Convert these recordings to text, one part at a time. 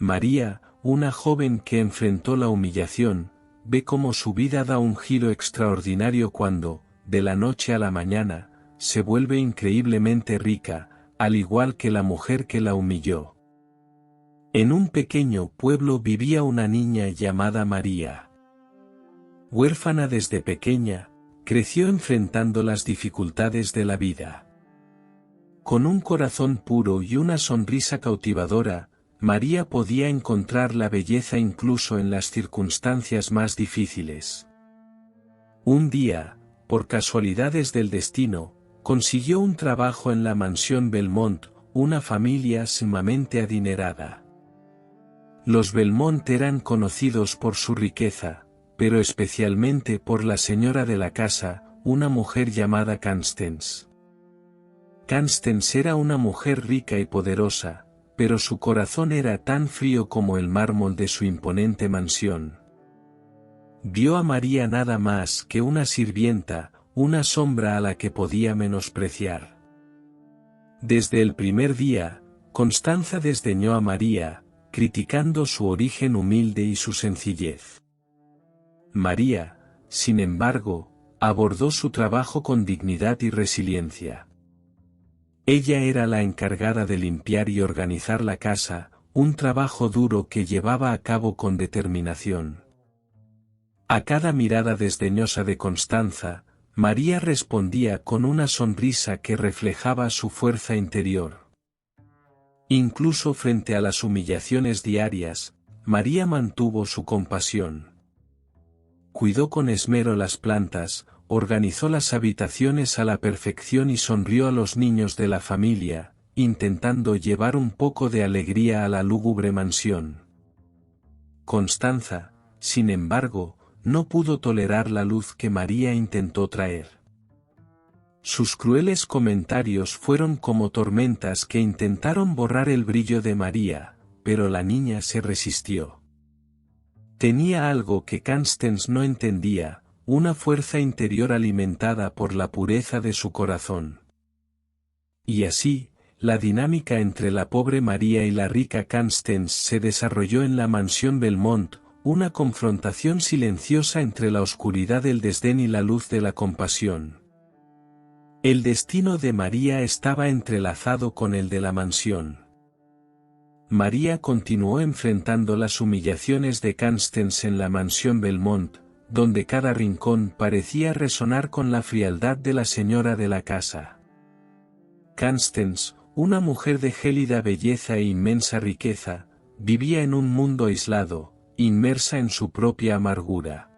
María, una joven que enfrentó la humillación, ve cómo su vida da un giro extraordinario cuando, de la noche a la mañana, se vuelve increíblemente rica, al igual que la mujer que la humilló. En un pequeño pueblo vivía una niña llamada María. Huérfana desde pequeña, creció enfrentando las dificultades de la vida. Con un corazón puro y una sonrisa cautivadora, María podía encontrar la belleza incluso en las circunstancias más difíciles. Un día, por casualidades del destino, consiguió un trabajo en la mansión Belmont, una familia sumamente adinerada. Los Belmont eran conocidos por su riqueza, pero especialmente por la señora de la casa, una mujer llamada Constance. Constance era una mujer rica y poderosa, pero su corazón era tan frío como el mármol de su imponente mansión. Vio a María nada más que una sirvienta, una sombra a la que podía menospreciar. Desde el primer día, Constanza desdeñó a María, criticando su origen humilde y su sencillez. María, sin embargo, abordó su trabajo con dignidad y resiliencia. Ella era la encargada de limpiar y organizar la casa, un trabajo duro que llevaba a cabo con determinación. A cada mirada desdeñosa de Constanza, María respondía con una sonrisa que reflejaba su fuerza interior. Incluso frente a las humillaciones diarias, María mantuvo su compasión. Cuidó con esmero las plantas, organizó las habitaciones a la perfección y sonrió a los niños de la familia, intentando llevar un poco de alegría a la lúgubre mansión. Constanza, sin embargo, no pudo tolerar la luz que María intentó traer. Sus crueles comentarios fueron como tormentas que intentaron borrar el brillo de María, pero la niña se resistió. Tenía algo que Constance no entendía, una fuerza interior alimentada por la pureza de su corazón. Y así, la dinámica entre la pobre María y la rica Constance se desarrolló en la mansión Belmont, una confrontación silenciosa entre la oscuridad del desdén y la luz de la compasión. El destino de María estaba entrelazado con el de la mansión. María continuó enfrentando las humillaciones de Constance en la mansión Belmont, donde cada rincón parecía resonar con la frialdad de la señora de la casa. Constance, una mujer de gélida belleza e inmensa riqueza, vivía en un mundo aislado, inmersa en su propia amargura.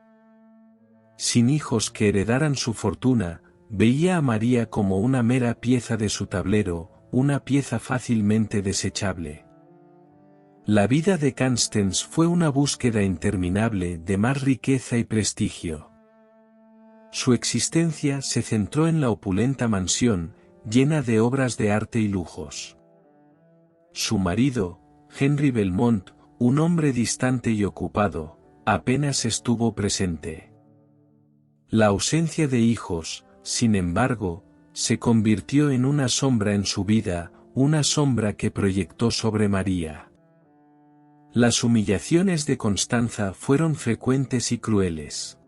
Sin hijos que heredaran su fortuna, veía a María como una mera pieza de su tablero, una pieza fácilmente desechable. La vida de Constance fue una búsqueda interminable de más riqueza y prestigio. Su existencia se centró en la opulenta mansión, llena de obras de arte y lujos. Su marido, Henry Belmont, un hombre distante y ocupado, apenas estuvo presente. La ausencia de hijos, sin embargo, se convirtió en una sombra en su vida, una sombra que proyectó sobre María. Las humillaciones de Constanza fueron frecuentes y crueles.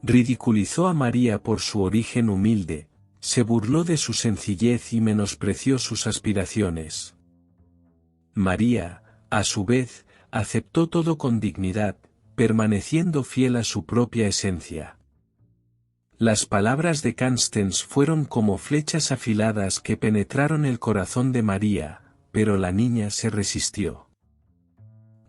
Ridiculizó a María por su origen humilde, se burló de su sencillez y menospreció sus aspiraciones. María, a su vez, aceptó todo con dignidad, permaneciendo fiel a su propia esencia. Las palabras de Constance fueron como flechas afiladas que penetraron el corazón de María, pero la niña se resistió.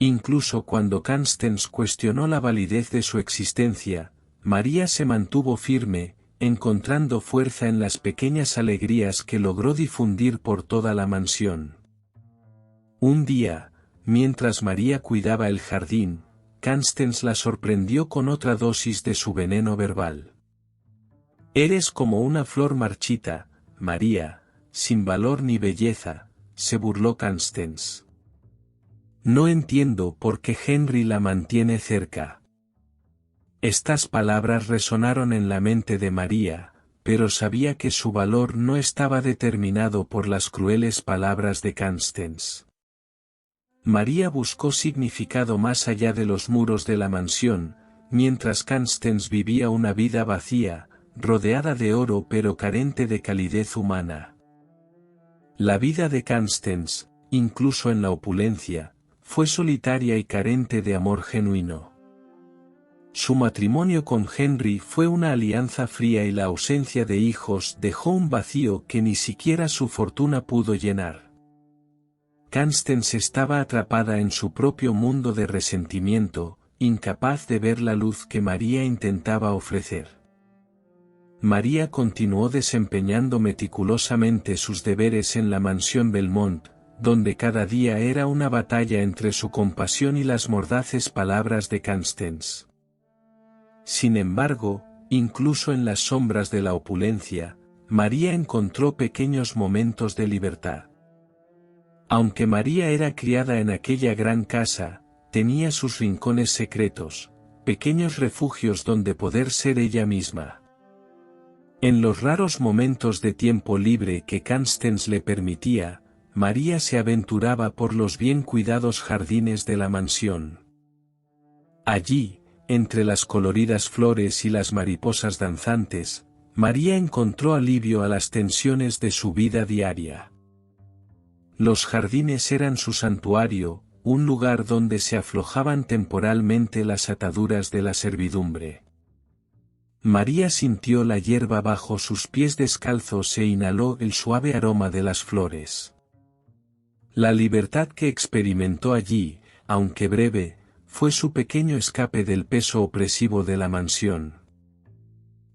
Incluso cuando Constance cuestionó la validez de su existencia, María se mantuvo firme, encontrando fuerza en las pequeñas alegrías que logró difundir por toda la mansión. Un día, mientras María cuidaba el jardín, Constance la sorprendió con otra dosis de su veneno verbal. «Eres como una flor marchita, María, sin valor ni belleza», se burló Constance. «No entiendo por qué Henry la mantiene cerca». Estas palabras resonaron en la mente de María, pero sabía que su valor no estaba determinado por las crueles palabras de Constance. María buscó significado más allá de los muros de la mansión, mientras Constance vivía una vida vacía, rodeada de oro pero carente de calidez humana. La vida de Constance, incluso en la opulencia, fue solitaria y carente de amor genuino. Su matrimonio con Henry fue una alianza fría y la ausencia de hijos dejó un vacío que ni siquiera su fortuna pudo llenar. Constance estaba atrapada en su propio mundo de resentimiento, incapaz de ver la luz que María intentaba ofrecer. María continuó desempeñando meticulosamente sus deberes en la mansión Belmont, donde cada día era una batalla entre su compasión y las mordaces palabras de Constance. Sin embargo, incluso en las sombras de la opulencia, María encontró pequeños momentos de libertad. Aunque María era criada en aquella gran casa, tenía sus rincones secretos, pequeños refugios donde poder ser ella misma. En los raros momentos de tiempo libre que Constance le permitía, María se aventuraba por los bien cuidados jardines de la mansión. Allí, entre las coloridas flores y las mariposas danzantes, María encontró alivio a las tensiones de su vida diaria. Los jardines eran su santuario, un lugar donde se aflojaban temporalmente las ataduras de la servidumbre. María sintió la hierba bajo sus pies descalzos e inhaló el suave aroma de las flores. La libertad que experimentó allí, aunque breve, fue su pequeño escape del peso opresivo de la mansión.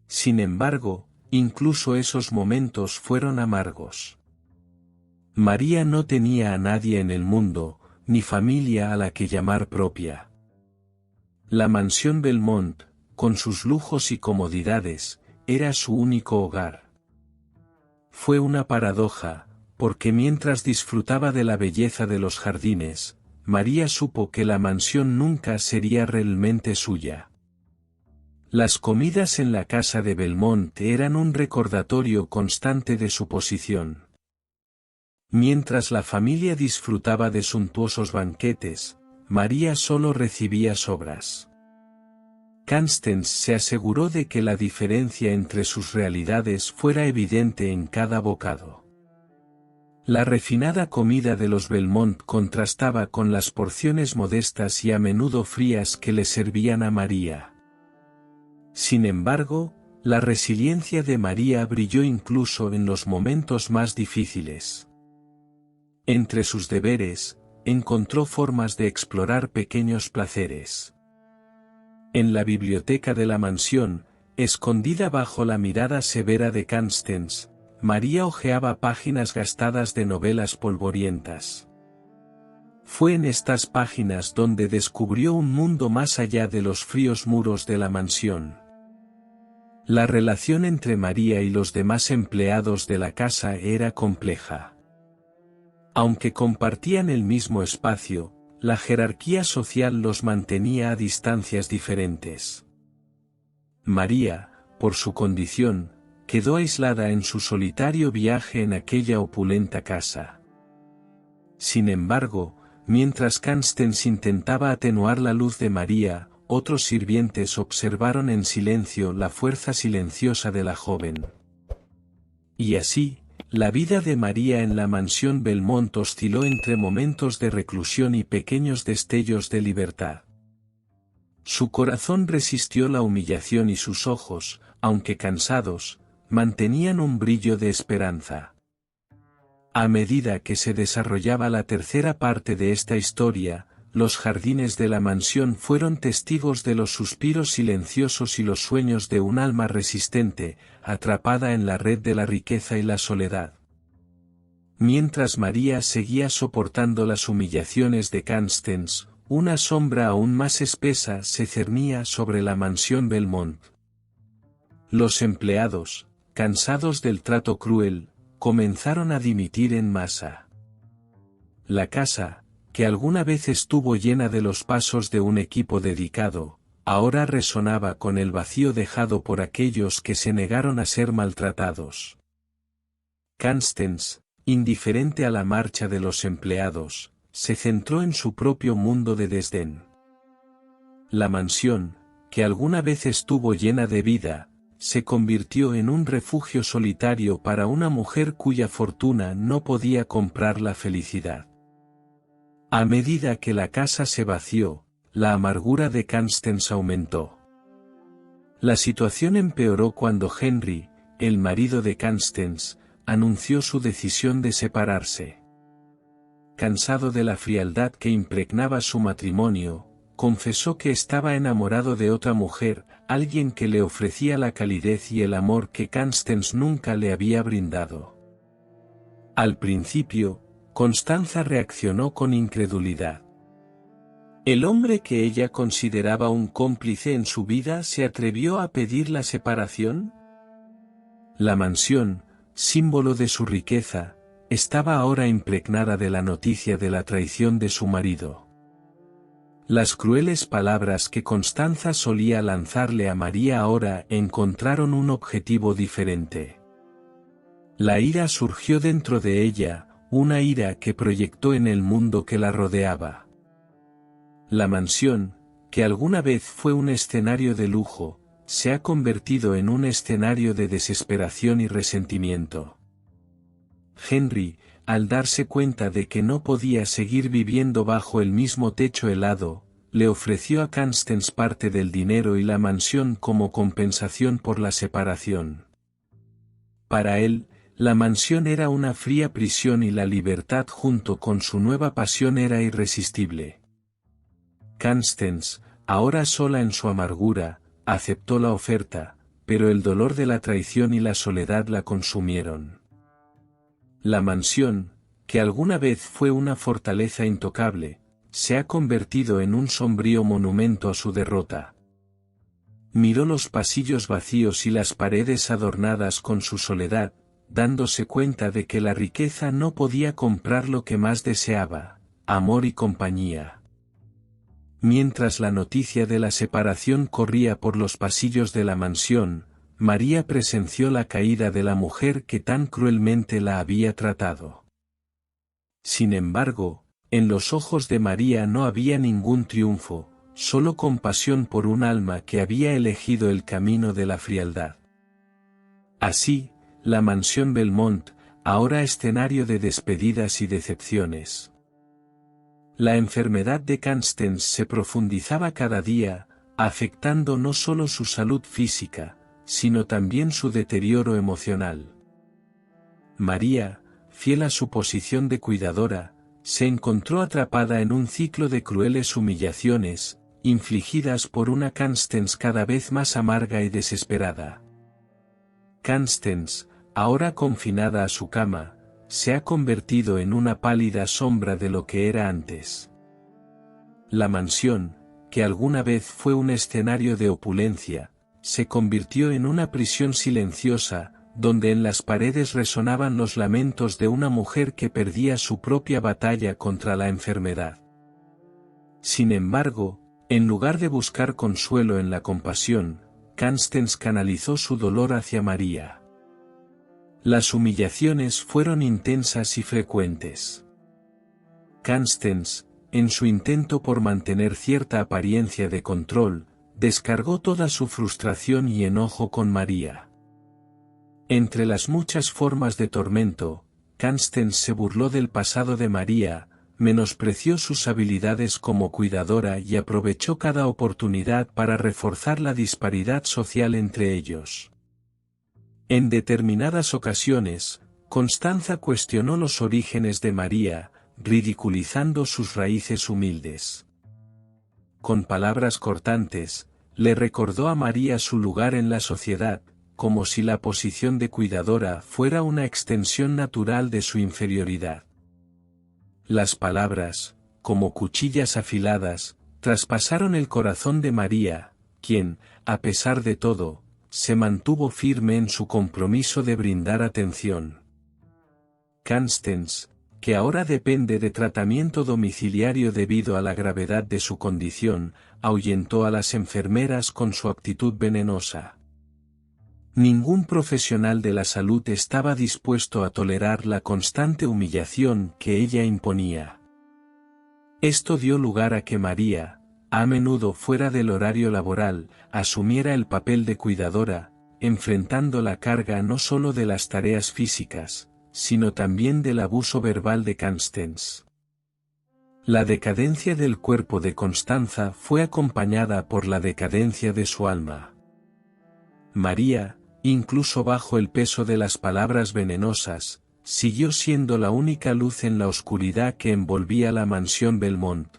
Sin embargo, incluso esos momentos fueron amargos. María no tenía a nadie en el mundo, ni familia a la que llamar propia. La mansión Belmont, con sus lujos y comodidades, era su único hogar. Fue una paradoja, porque mientras disfrutaba de la belleza de los jardines, María supo que la mansión nunca sería realmente suya. Las comidas en la casa de Belmont eran un recordatorio constante de su posición. Mientras la familia disfrutaba de suntuosos banquetes, María solo recibía sobras. Constance se aseguró de que la diferencia entre sus realidades fuera evidente en cada bocado. La refinada comida de los Belmont contrastaba con las porciones modestas y a menudo frías que le servían a María. Sin embargo, la resiliencia de María brilló incluso en los momentos más difíciles. Entre sus deberes, encontró formas de explorar pequeños placeres. En la biblioteca de la mansión, escondida bajo la mirada severa de Constance, María hojeaba páginas gastadas de novelas polvorientas. Fue en estas páginas donde descubrió un mundo más allá de los fríos muros de la mansión. La relación entre María y los demás empleados de la casa era compleja. Aunque compartían el mismo espacio, la jerarquía social los mantenía a distancias diferentes. María, por su condición, quedó aislada en su solitario viaje en aquella opulenta casa. Sin embargo, mientras Constance intentaba atenuar la luz de María, otros sirvientes observaron en silencio la fuerza silenciosa de la joven. Y así, la vida de María en la mansión Belmont osciló entre momentos de reclusión y pequeños destellos de libertad. Su corazón resistió la humillación y sus ojos, aunque cansados, mantenían un brillo de esperanza. A medida que se desarrollaba la tercera parte de esta historia, los jardines de la mansión fueron testigos de los suspiros silenciosos y los sueños de un alma resistente, atrapada en la red de la riqueza y la soledad. Mientras María seguía soportando las humillaciones de Constance, una sombra aún más espesa se cernía sobre la mansión Belmont. Los empleados, cansados del trato cruel, comenzaron a dimitir en masa. La casa, que alguna vez estuvo llena de los pasos de un equipo dedicado, ahora resonaba con el vacío dejado por aquellos que se negaron a ser maltratados. Constance, indiferente a la marcha de los empleados, se centró en su propio mundo de desdén. La mansión, que alguna vez estuvo llena de vida, se convirtió en un refugio solitario para una mujer cuya fortuna no podía comprar la felicidad. A medida que la casa se vació, la amargura de Constance aumentó. La situación empeoró cuando Henry, el marido de Constance, anunció su decisión de separarse. Cansado de la frialdad que impregnaba su matrimonio, confesó que estaba enamorado de otra mujer, alguien que le ofrecía la calidez y el amor que Constance nunca le había brindado. Al principio, Constanza reaccionó con incredulidad. ¿El hombre que ella consideraba un cómplice en su vida se atrevió a pedir la separación? La mansión, símbolo de su riqueza, estaba ahora impregnada de la noticia de la traición de su marido. Las crueles palabras que Constanza solía lanzarle a María ahora encontraron un objetivo diferente. La ira surgió dentro de ella, una ira que proyectó en el mundo que la rodeaba. La mansión, que alguna vez fue un escenario de lujo, se ha convertido en un escenario de desesperación y resentimiento. Henry, al darse cuenta de que no podía seguir viviendo bajo el mismo techo helado, le ofreció a Constance parte del dinero y la mansión como compensación por la separación. Para él, la mansión era una fría prisión y la libertad junto con su nueva pasión era irresistible. Constance, ahora sola en su amargura, aceptó la oferta, pero el dolor de la traición y la soledad la consumieron. La mansión, que alguna vez fue una fortaleza intocable, se ha convertido en un sombrío monumento a su derrota. Miró los pasillos vacíos y las paredes adornadas con su soledad, dándose cuenta de que la riqueza no podía comprar lo que más deseaba, amor y compañía. Mientras la noticia de la separación corría por los pasillos de la mansión, María presenció la caída de la mujer que tan cruelmente la había tratado. Sin embargo, en los ojos de María no había ningún triunfo, solo compasión por un alma que había elegido el camino de la frialdad. Así, la mansión Belmont, ahora escenario de despedidas y decepciones. La enfermedad de Constance se profundizaba cada día, afectando no solo su salud física, sino también su deterioro emocional. María, fiel a su posición de cuidadora, se encontró atrapada en un ciclo de crueles humillaciones, infligidas por una Constance cada vez más amarga y desesperada. Constance, ahora confinada a su cama, se ha convertido en una pálida sombra de lo que era antes. La mansión, que alguna vez fue un escenario de opulencia, se convirtió en una prisión silenciosa, donde en las paredes resonaban los lamentos de una mujer que perdía su propia batalla contra la enfermedad. Sin embargo, en lugar de buscar consuelo en la compasión, Constance canalizó su dolor hacia María. Las humillaciones fueron intensas y frecuentes. Constance, en su intento por mantener cierta apariencia de control, descargó toda su frustración y enojo con María. Entre las muchas formas de tormento, Constance se burló del pasado de María, menospreció sus habilidades como cuidadora y aprovechó cada oportunidad para reforzar la disparidad social entre ellos. En determinadas ocasiones, Constanza cuestionó los orígenes de María, ridiculizando sus raíces humildes. Con palabras cortantes, le recordó a María su lugar en la sociedad, como si la posición de cuidadora fuera una extensión natural de su inferioridad. Las palabras, como cuchillas afiladas, traspasaron el corazón de María, quien, a pesar de todo, se mantuvo firme en su compromiso de brindar atención. Constance, que ahora depende de tratamiento domiciliario debido a la gravedad de su condición, ahuyentó a las enfermeras con su actitud venenosa. Ningún profesional de la salud estaba dispuesto a tolerar la constante humillación que ella imponía. Esto dio lugar a que María, a menudo fuera del horario laboral, asumiera el papel de cuidadora, enfrentando la carga no solo de las tareas físicas, sino también del abuso verbal de Constance. La decadencia del cuerpo de Constanza fue acompañada por la decadencia de su alma. María, incluso bajo el peso de las palabras venenosas, siguió siendo la única luz en la oscuridad que envolvía la mansión Belmont.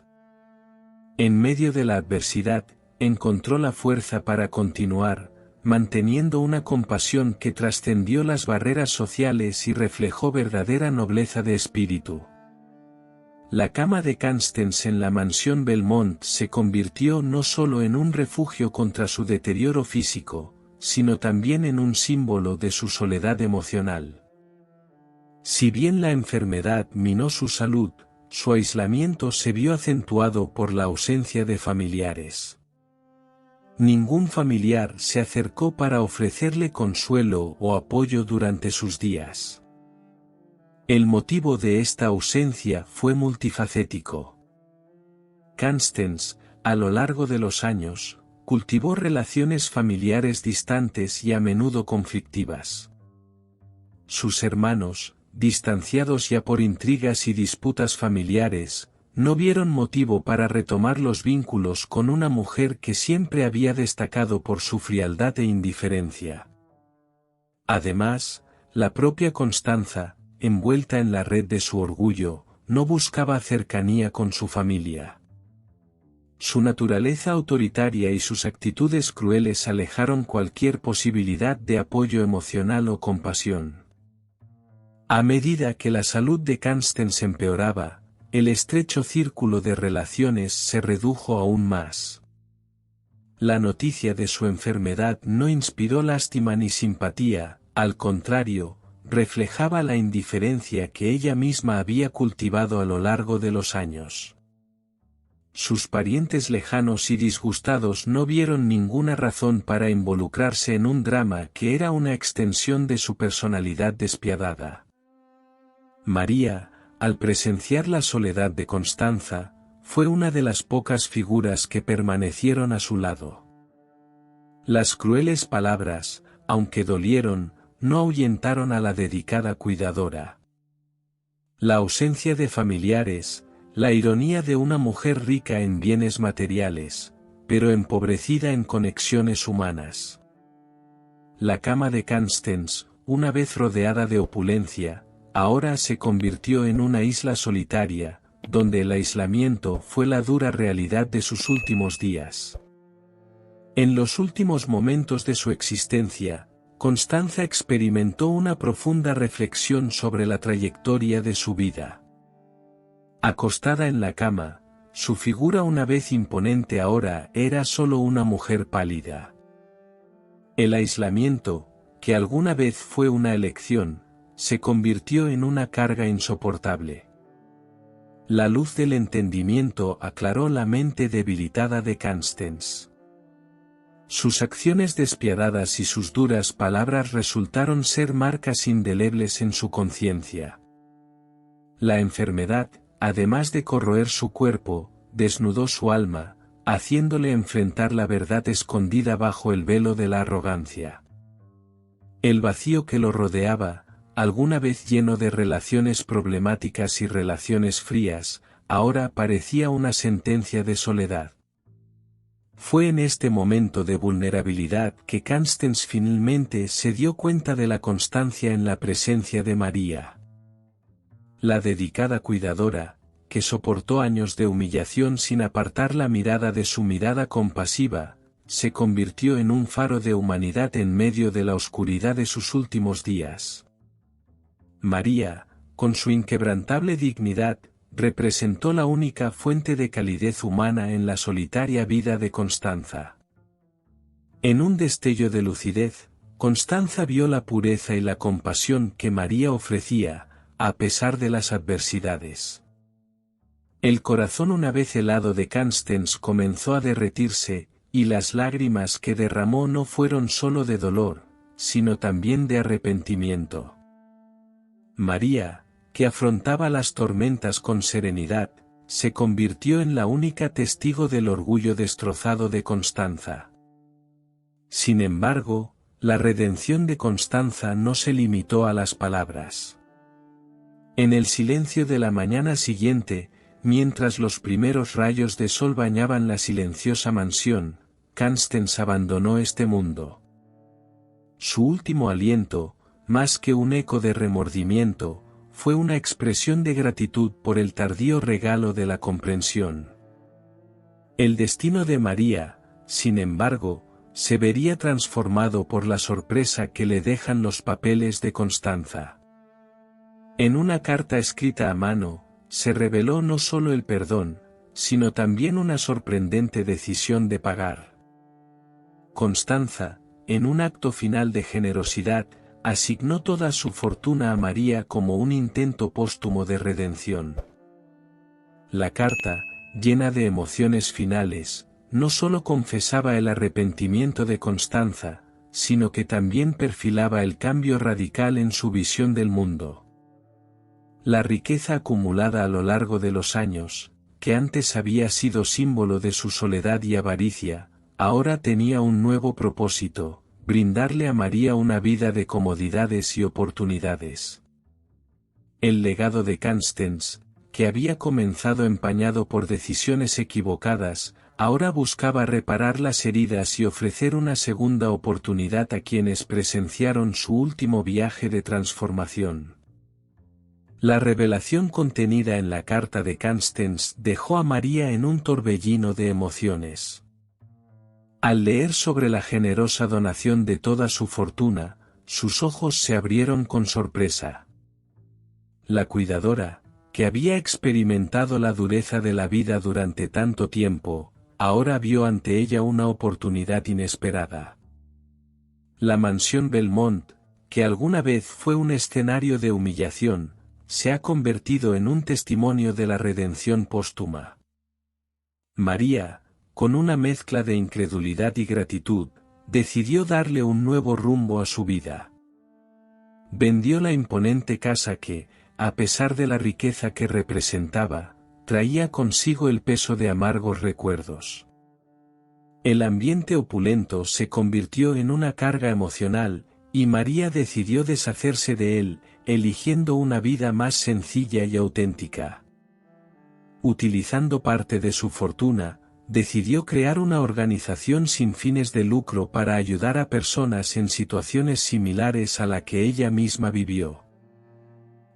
En medio de la adversidad, encontró la fuerza para continuar, manteniendo una compasión que trascendió las barreras sociales y reflejó verdadera nobleza de espíritu. La cama de Constance en la mansión Belmont se convirtió no solo en un refugio contra su deterioro físico, sino también en un símbolo de su soledad emocional. Si bien la enfermedad minó su salud, su aislamiento se vio acentuado por la ausencia de familiares. Ningún familiar se acercó para ofrecerle consuelo o apoyo durante sus días. El motivo de esta ausencia fue multifacético. Constance, a lo largo de los años, cultivó relaciones familiares distantes y a menudo conflictivas. Sus hermanos, distanciados ya por intrigas y disputas familiares, no vieron motivo para retomar los vínculos con una mujer que siempre había destacado por su frialdad e indiferencia. Además, la propia Constanza, envuelta en la red de su orgullo, no buscaba cercanía con su familia. Su naturaleza autoritaria y sus actitudes crueles alejaron cualquier posibilidad de apoyo emocional o compasión. A medida que la salud de Constance empeoraba, el estrecho círculo de relaciones se redujo aún más. La noticia de su enfermedad no inspiró lástima ni simpatía, al contrario, reflejaba la indiferencia que ella misma había cultivado a lo largo de los años. Sus parientes lejanos y disgustados no vieron ninguna razón para involucrarse en un drama que era una extensión de su personalidad despiadada. María, al presenciar la soledad de Constanza, fue una de las pocas figuras que permanecieron a su lado. Las crueles palabras, aunque dolieron, no ahuyentaron a la dedicada cuidadora. La ausencia de familiares, la ironía de una mujer rica en bienes materiales, pero empobrecida en conexiones humanas. La cama de Constance, una vez rodeada de opulencia, ahora se convirtió en una isla solitaria, donde el aislamiento fue la dura realidad de sus últimos días. En los últimos momentos de su existencia, Constanza experimentó una profunda reflexión sobre la trayectoria de su vida. Acostada en la cama, su figura una vez imponente ahora era solo una mujer pálida. El aislamiento, que alguna vez fue una elección, se convirtió en una carga insoportable. La luz del entendimiento aclaró la mente debilitada de Constance. Sus acciones despiadadas y sus duras palabras resultaron ser marcas indelebles en su conciencia. La enfermedad, además de corroer su cuerpo, desnudó su alma, haciéndole enfrentar la verdad escondida bajo el velo de la arrogancia. El vacío que lo rodeaba, alguna vez lleno de relaciones problemáticas y relaciones frías, ahora parecía una sentencia de soledad. Fue en este momento de vulnerabilidad que Constance finalmente se dio cuenta de la constancia en la presencia de María. La dedicada cuidadora, que soportó años de humillación sin apartar la mirada de su mirada compasiva, se convirtió en un faro de humanidad en medio de la oscuridad de sus últimos días. María, con su inquebrantable dignidad, representó la única fuente de calidez humana en la solitaria vida de Constanza. En un destello de lucidez, Constanza vio la pureza y la compasión que María ofrecía, a pesar de las adversidades. El corazón una vez helado de Constance comenzó a derretirse, y las lágrimas que derramó no fueron solo de dolor, sino también de arrepentimiento. María, que afrontaba las tormentas con serenidad, se convirtió en la única testigo del orgullo destrozado de Constanza. Sin embargo, la redención de Constanza no se limitó a las palabras. En el silencio de la mañana siguiente, mientras los primeros rayos de sol bañaban la silenciosa mansión, Constance abandonó este mundo. Su último aliento, más que un eco de remordimiento, fue una expresión de gratitud por el tardío regalo de la comprensión. El destino de María, sin embargo, se vería transformado por la sorpresa que le dejan los papeles de Constanza. En una carta escrita a mano, se reveló no solo el perdón, sino también una sorprendente decisión de pagar. Constanza, en un acto final de generosidad, asignó toda su fortuna a María como un intento póstumo de redención. La carta, llena de emociones finales, no solo confesaba el arrepentimiento de Constanza, sino que también perfilaba el cambio radical en su visión del mundo. La riqueza acumulada a lo largo de los años, que antes había sido símbolo de su soledad y avaricia, ahora tenía un nuevo propósito: brindarle a María una vida de comodidades y oportunidades. El legado de Constance, que había comenzado empañado por decisiones equivocadas, ahora buscaba reparar las heridas y ofrecer una segunda oportunidad a quienes presenciaron su último viaje de transformación. La revelación contenida en la carta de Constance dejó a María en un torbellino de emociones. Al leer sobre la generosa donación de toda su fortuna, sus ojos se abrieron con sorpresa. La cuidadora, que había experimentado la dureza de la vida durante tanto tiempo, ahora vio ante ella una oportunidad inesperada. La mansión Belmont, que alguna vez fue un escenario de humillación, se ha convertido en un testimonio de la redención póstuma. María, con una mezcla de incredulidad y gratitud, decidió darle un nuevo rumbo a su vida. Vendió la imponente casa que, a pesar de la riqueza que representaba, traía consigo el peso de amargos recuerdos. El ambiente opulento se convirtió en una carga emocional, y María decidió deshacerse de él, eligiendo una vida más sencilla y auténtica. Utilizando parte de su fortuna, decidió crear una organización sin fines de lucro para ayudar a personas en situaciones similares a la que ella misma vivió.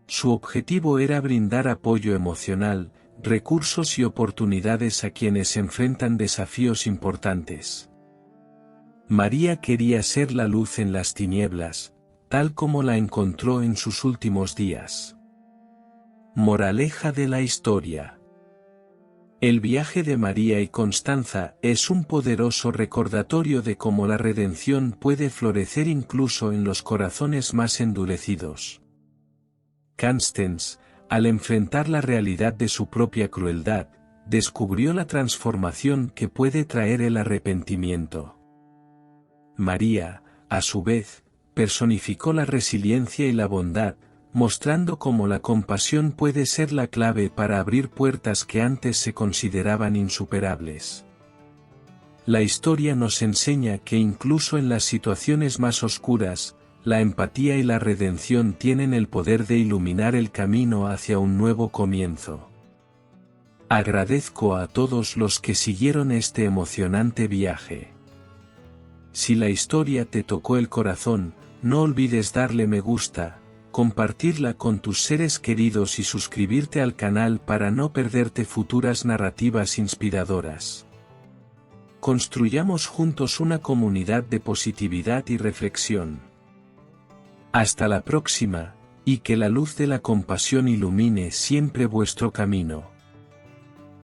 Su objetivo era brindar apoyo emocional, recursos y oportunidades a quienes enfrentan desafíos importantes. María quería ser la luz en las tinieblas, tal como la encontró en sus últimos días. Moraleja de la historia. El viaje de María y Constanza es un poderoso recordatorio de cómo la redención puede florecer incluso en los corazones más endurecidos. Constance, al enfrentar la realidad de su propia crueldad, descubrió la transformación que puede traer el arrepentimiento. María, a su vez, personificó la resiliencia y la bondad, mostrando cómo la compasión puede ser la clave para abrir puertas que antes se consideraban insuperables. La historia nos enseña que incluso en las situaciones más oscuras, la empatía y la redención tienen el poder de iluminar el camino hacia un nuevo comienzo. Agradezco a todos los que siguieron este emocionante viaje. Si la historia te tocó el corazón, no olvides darle me gusta, compartirla con tus seres queridos y suscribirte al canal para no perderte futuras narrativas inspiradoras. Construyamos juntos una comunidad de positividad y reflexión. Hasta la próxima, y que la luz de la compasión ilumine siempre vuestro camino.